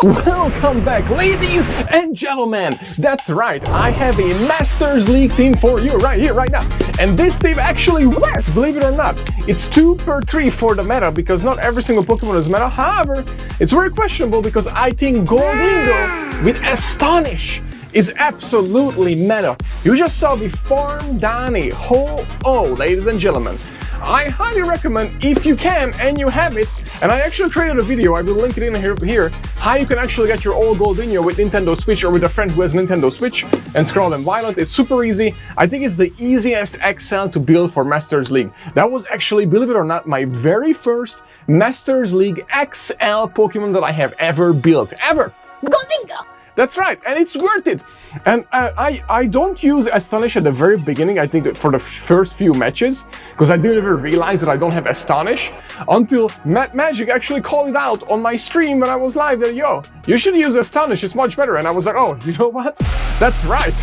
Welcome back, ladies and gentlemen. That's right, I have a Masters League team for you right here, right now. And this team actually works, believe it or not. It's 2 per 3 for the meta, because not every single Pokemon is meta. However, it's very questionable because I think Gholdengo with Astonish is absolutely meta. You just saw the farm down a Ho-Oh, ladies and gentlemen. I highly recommend, if you can and you have it, and I actually created a video, I will link it in here, how you can actually get your old Gholdengo with Nintendo Switch or with a friend who has Nintendo Switch and Scroll and Violent. It's super easy. I think it's the easiest XL to build for Masters League. That was actually, believe it or not, my very first Masters League XL Pokemon that I have ever built, ever. Gholdengo! That's right, and it's worth it. And I don't use Astonish at the very beginning, I think, for the first few matches, because I didn't even realize that I don't have Astonish until Matt Magic actually called it out on my stream when I was live that, yo, you should use Astonish, it's much better. And I was like, oh, you know what? That's right.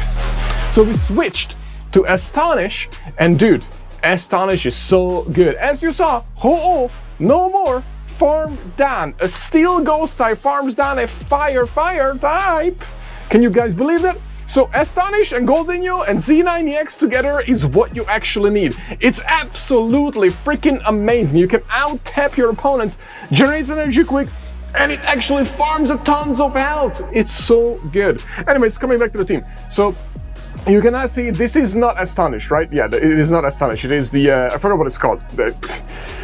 So we switched to Astonish, and dude, Astonish is so good. As you saw, Ho-Oh, no more. Farm down. A steel ghost type farms down a fire type. Can you guys believe that? So Astonish and Gholdengo and Z9EX together is what you actually need. It's absolutely freaking amazing. You can out-tap your opponents, generates energy quick, and it actually farms a tons of health. It's so good. Anyways, coming back to the team. So you can now see this is not Astonish, right? Yeah, it is not Astonish. It is the, I forgot what it's called.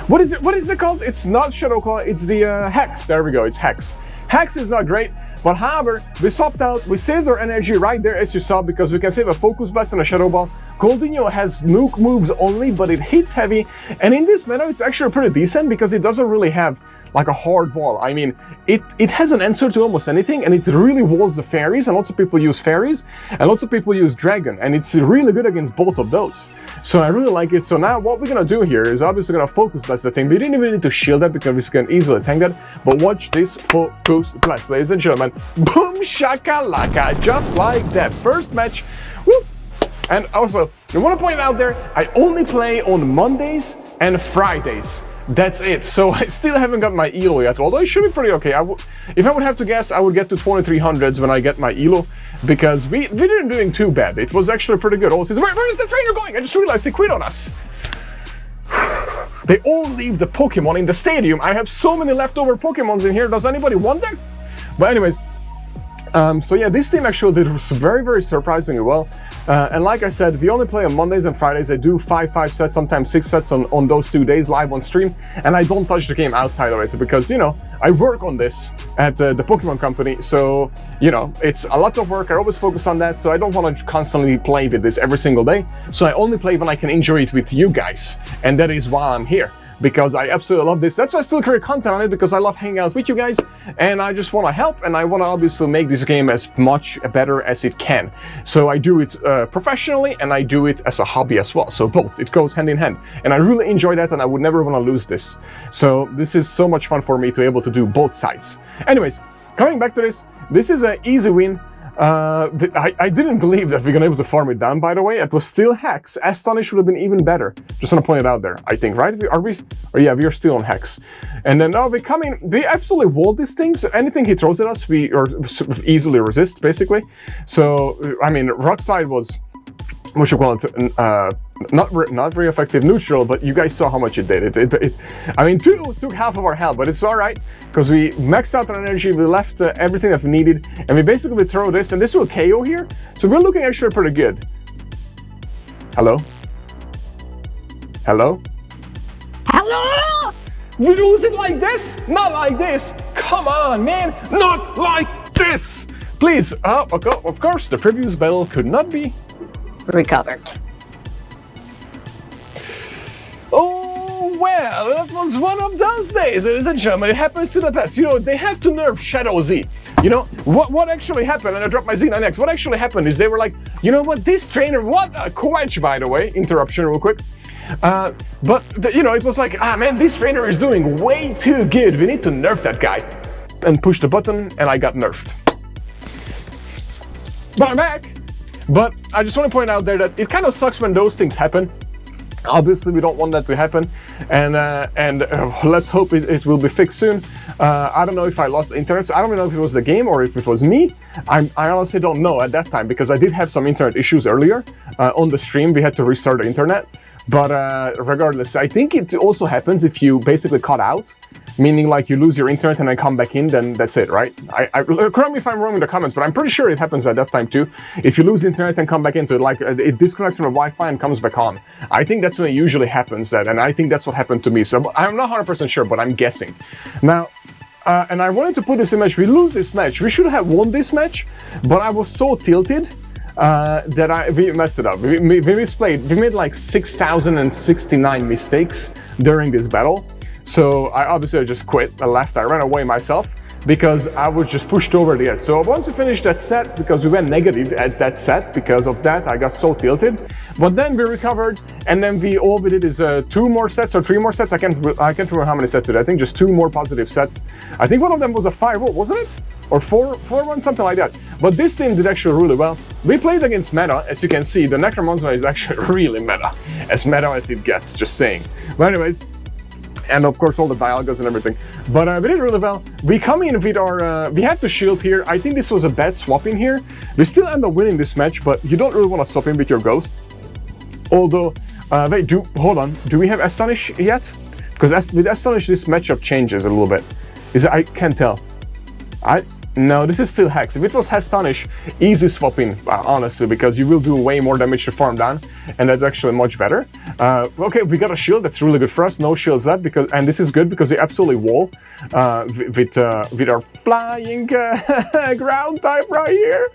What is it called? It's not Shadow Claw, it's the Hex. There we go, it's Hex. Hex is not great, but however, we swapped out, we saved our energy right there as you saw, because we can save a Focus Blast and a Shadow Ball. Gholdengo has nuke moves only, but it hits heavy, and in this meta it's actually pretty decent because it doesn't really have like a hard wall. I mean, it has an answer to almost anything, and it really walls the fairies, and lots of people use fairies, and lots of people use dragon, and it's really good against both of those. So I really like it. So now what we're gonna do here is obviously gonna Focus Blast the thing. We didn't even need to shield that because we can easily tank that, but watch this Focus Blast, ladies and gentlemen. Boom shakalaka, just like that. First match, whoop. And also, I want to point out there, I only play on Mondays and Fridays. That's it. So I still haven't got my ELO yet, although it should be pretty okay. If I would have to guess, I would get to 2300s when I get my ELO, because we didn't doing too bad. It was actually pretty good. Also, where is the trainer going? I just realized he quit on us. They all leave the Pokemon in the stadium. I have so many leftover Pokemons in here. Does anybody want them? But anyways, so yeah, this team actually did very, very surprisingly well. And like I said, we only play on Mondays and Fridays. I do 5 sets, sometimes 6 sets on those 2 days live on stream. And I don't touch the game outside of it because, you know, I work on this at the Pokémon Company. So, you know, it's a lot of work. I always focus on that. So I don't want to constantly play with this every single day. So I only play when I can enjoy it with you guys. And that is why I'm here, because I absolutely love this. That's why I still create content on it, because I love hanging out with you guys, and I just want to help, and I want to obviously make this game as much better as it can. So I do it professionally, and I do it as a hobby as well. So both, it goes hand in hand, and I really enjoy that, and I would never want to lose this. So this is so much fun for me to be able to do both sides. Anyways, coming back to this is an easy win. I didn't believe that we're gonna be able to farm it down, by the way. It was still Hex. Astonish would have been even better. Just want to point it out there, I think, right? Yeah, we are still on Hex. And then now we absolutely wall this thing, so anything he throws at us, we easily resist, basically. So, I mean, Rock Slide was, what you call it, not very effective neutral, but you guys saw how much it did. I mean, 2 took half of our health, but it's all right, because we maxed out our energy, we left everything that we needed, and we basically throw this, and this will KO here, so we're looking actually pretty good. Hello? Hello? Hello? We lose it like this? Not like this! Come on, man! Not like this! Please, of course, the previous battle could not be recovered. Oh, well, that was one of those days, ladies and gentlemen. It happens to the best. You know, they have to nerf Shadow Z. You know, what actually happened, and I dropped my Z9X, what actually happened is they were like, you know what, this trainer, what a quench, by the way, interruption real quick. You know, it was like, ah man, this trainer is doing way too good. We need to nerf that guy. And push the button, and I got nerfed. But I'm back. But I just want to point out there that it kind of sucks when those things happen. Obviously, we don't want that to happen, and let's hope it will be fixed soon. I don't know if I lost internet. I don't even know if it was the game or if it was me. I honestly don't know at that time, because I did have some internet issues earlier on the stream. We had to restart the internet, but regardless, I think it also happens if you basically cut out. Meaning, like, you lose your internet and then come back in, then that's it, right? Correct me if I'm wrong in the comments, but I'm pretty sure it happens at that time too. If you lose internet and come back into it, like, it disconnects from the Wi-Fi and comes back on. I think that's when it usually happens, and I think that's what happened to me. So I'm not 100% sure, but I'm guessing. Now, and I wanted to put this in match. We lose this match. We should have won this match, but I was so tilted that we messed it up. We misplayed. We made like 6,069 mistakes during this battle. So I just quit. I left. I ran away myself because I was just pushed over the edge. So once we finished that set, because we went negative at that set, because of that, I got so tilted. But then we recovered, and then all we did is 2 more sets or 3 more sets. I can't remember how many sets it. I think just 2 more positive sets. I think one of them was a 5-0, wasn't it? Or 4-1, something like that. But this team did actually really well. We played against meta, as you can see. The Necromancer is actually really meta as it gets. Just saying. But anyways. And of course all the dialogues and everything. But we did really well. We come in with our, we had to shield here. I think this was a bad swap in here. We still end up winning this match, but you don't really want to swap in with your Ghost. Although, wait, hold on. Do we have Astonish yet? Because with Astonish this matchup changes a little bit. I can't tell. No, this is still Hex. If it was Astonish, easy swapping, honestly, because you will do way more damage to farm down, and that's actually much better. Okay, we got a shield. That's really good for us. No shields left, and this is good because we absolutely wall with our flying ground type right here.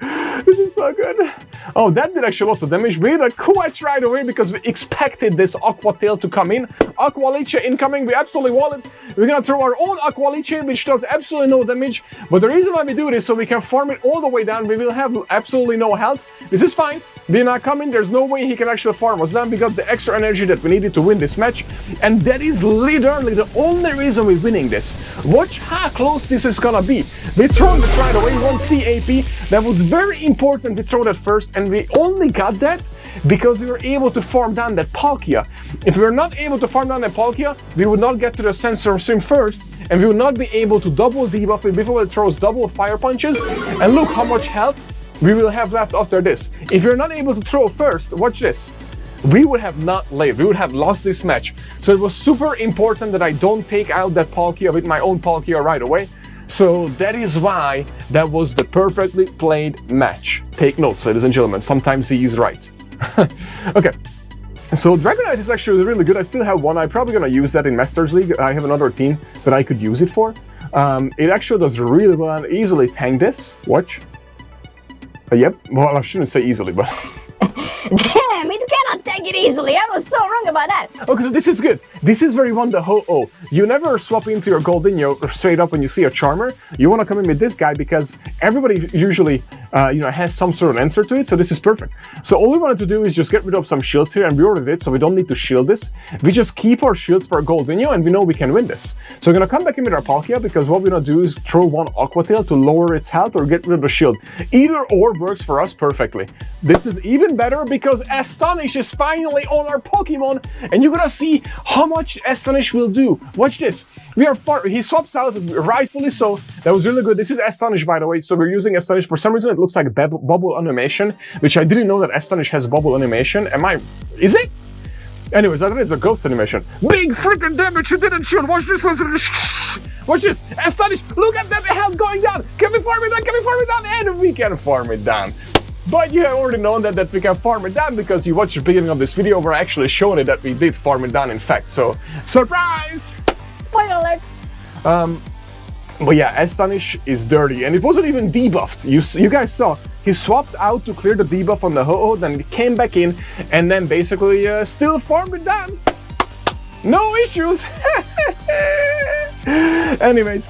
This is so good. Oh, that did actually lots of damage. We did a quite right away because we expected this Aqua Tail to come in. Aqua Leech incoming. We absolutely wall it. We're gonna throw our own Aqua Leech in, which does absolutely no damage. But the reason why we do this, so we can farm it all the way down. We will have absolutely no health. This is fine. We're not coming. There's no way he can actually farm us down. We got the extra energy that we needed to win this match. And that is literally the only reason we're winning this. Watch how close this is gonna be. We throw this right away, 1 CAP. That was very important to throw that first. And we only got that because we were able to farm down that Palkia. If we were not able to farm down that Palkia, we would not get to the Sensor Sim first, and we would not be able to double debuff it before it throws double fire punches. And look how much health we will have left after this. If you're not able to throw first, watch this. We would have not lived. We would have lost this match. So it was super important that I don't take out that Palkia with my own Palkia right away. So that is why that was the perfectly played match. Take notes, ladies and gentlemen. Sometimes he is right. Okay. So Dragonite is actually really good. I still have one. I'm probably gonna use that in Masters League. I have another team that I could use it for. It actually does really well and easily tank this. Watch. Yep. Well, I shouldn't say easily, but... Damn, it cannot tank it easily. I was so wrong about that. Okay, so this is good. This is where you want the ho-oh. You never swap into your Gholdengo straight up when you see a Charmer. You want to come in with this guy because everybody usually, has some sort of answer to it. So this is perfect. So all we wanted to do is just get rid of some shields here, and we already did. So we don't need to shield this. We just keep our shields for a Gholdengo, and we know we can win this. So we're gonna come back in with our Palkia because what we're gonna do is throw one Aqua Tail to lower its health or get rid of the shield. Either or works for us perfectly. This is even better because Astonish is finally on our Pokemon, and you're gonna see how much Astonish will do. Watch this. He swaps out, rightfully so. That was really good. This is Astonish, by the way. So we're using Astonish. For some reason, it looks like a bubble animation, which I didn't know that Astonish has bubble animation. Is it? Anyways, I thought it's a ghost animation. Big freaking damage, you didn't shield. Watch this one. Watch this. Astonish, look at that health going down. Can we farm it down? Can we farm it down? And we can farm it down. But you have already known that we can farm it down because you watched the beginning of this video where I actually showed it that we did farm it down in fact. So, surprise! Spoiler alerts. But yeah, Astonish is dirty, and it wasn't even debuffed. You guys saw, he swapped out to clear the debuff on the Ho-Oh, then came back in, and then basically still farmed it down. No issues! Anyways,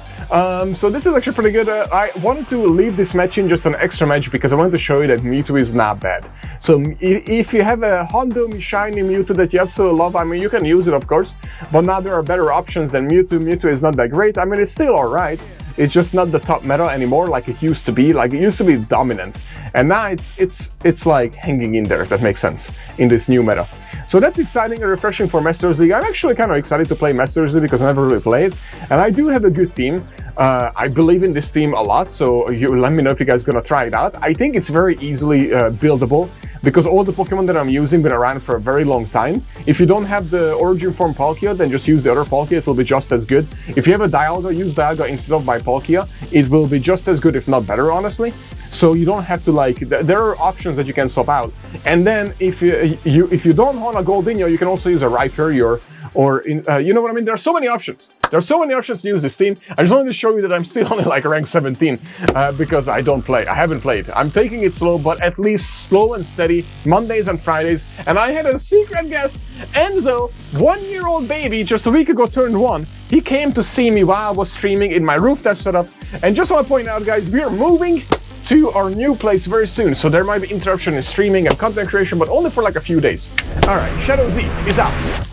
so this is actually pretty good. I wanted to leave this match in just an extra match because I wanted to show you that Mewtwo is not bad. So if you have a Hondo shiny Mewtwo that you absolutely love, I mean, you can use it, of course, but now there are better options than Mewtwo. Mewtwo is not that great. I mean, it's still alright. It's just not the top meta anymore like it used to be. Like it used to be dominant, and now it's like hanging in there, if that makes sense, in this new meta. So that's exciting and refreshing for Masters League. I'm actually kind of excited to play Masters League because I never really played, and I do have a good team. I believe in this team a lot, so you let me know if you guys are gonna try it out. I think it's very easily buildable because all the Pokemon that I'm using been around for a very long time. If you don't have the Origin Form Palkia, then just use the other Palkia, it will be just as good. If you have a Dialga, use Dialga instead of my Palkia. It will be just as good, if not better, honestly. So you don't have to like, there are options that you can swap out. And then if you don't want a Gholdengo, you can also use a Rhyperior, or you know what I mean? There are so many options. There are so many options to use this team. I just wanted to show you that I'm still only like rank 17 because I don't play. I haven't played. I'm taking it slow, but at least slow and steady, Mondays and Fridays. And I had a secret guest, Enzo, 1-year-old baby, just a week ago turned 1. He came to see me while I was streaming in my rooftop setup. And just want to point out, guys, we are moving to our new place very soon. So there might be interruption in streaming and content creation, but only for like a few days. All right, Shadow Z is out.